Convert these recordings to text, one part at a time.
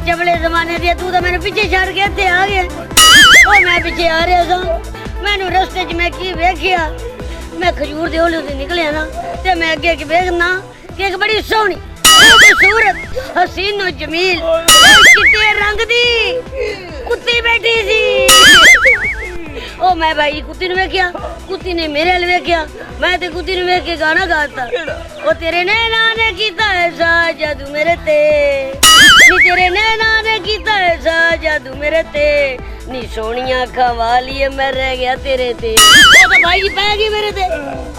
चबले जमाने दिया तू तो मैंने पीछे छड़ के थे आ गया मैं पीछे आ रहा था मैनू रस्ते च मैं की वेखिया मैं खजूर दे ओले ते निकलिया ना ते मैं अगे की वेखना कि एक बड़ी सोहनी खूबसूरत हसीन और जमील चिट्टे रंग दी कुत्ती बैठी सी ओ मैं भाई कुत्ती ने वेखिया कुत्ती ने मेरे हल वेखिया मैं ते कुत्ती ने वेख के गाना गाता ओ तेरे नैना ने कीता ऐसा जादू मेरे ते नी तेरे नैना ने कीता ऐसा जादू मेरे ते नी सोनिया खवालिए मैं रह गया तेरे ते ओ तो भाई जी पै गई मेरे ते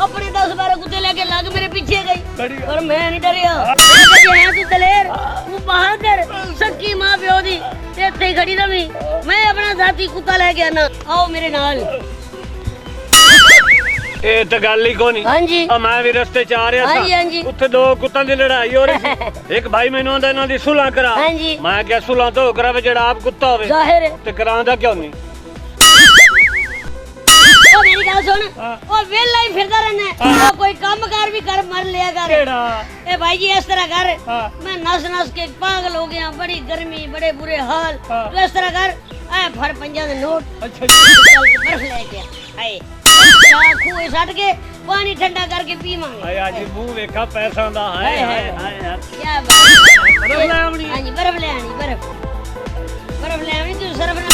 अपने 10-12 कुत्ते लेके लग मेरे पीछे गई पर मैं नहीं डरिया है तू दलेर तू बहादुर सक्की मां प्यो दी ते इत्थे खड़ी रवी मैं अपना जाती कुत्ता लेके आना आओ मेरे नाल ਇਹ ਤਾਂ ਗੱਲ ਹੀ ਕੋਨੀ ਹਾਂਜੀ ਮੈਂ ਵੀ ਰਸਤੇ ਚ ਆ ਰਿਹਾ ਸੀ ਉੱਥੇ ਦੋ ਕੁੱਤਾਂ ਦੀ ਲੜਾਈ ਹੋ ਰਹੀ ਸੀ ਇੱਕ ਭਾਈ ਮੈਨੂੰ ਆਂਦਾ ਇਹਨਾਂ ਦੀ ਸੁਲ੍ਹਾ ਕਰਾ ਮੈਂ ਕਿਹਾ ਸੁਲ੍ਹਾ ਤਾਂ ਕਰਾਵੇ ਜਿਹੜਾ ਆਪ ਕੁੱਤਾ ਹੋਵੇ ਜ਼ਾਹਿਰ ਤੇ ਕਰਾਂਦਾ ਕਿਉਂ ਨਹੀਂ ਉਹ ਮੇਰੀ ਗੱਲ ਸੁਣ ਉਹ ਵੇਲਾ ਹੀ ਫਿਰਦਾ ਰਹਿਣਾ ਉਹ ਕੋਈ ਕੰਮ ਕਾਰ ਵੀ ਕਰ ਮਰ ਲਿਆ ਕਰ ਕਿਹੜਾ ਇਹ ਭਾਈ ਜੀ ਇਸ ਤਰ੍ਹਾਂ ਕਰ मैं नस नस के पागल हो गया बड़ी गर्मी बड़े बुरे हाल तो इस तरह कर ऐ फड़ 5 दे नोट अच्छा बर्फ लेके आए खूह सट के पानी ठंडा करके पीवांगे हाय आज मुंह देखा पैसा दा हाय हाय हाय क्या बात बर्फ ले आनी हां जी बर्फ ले आनी बर्फ ले आनी तू सरफ ना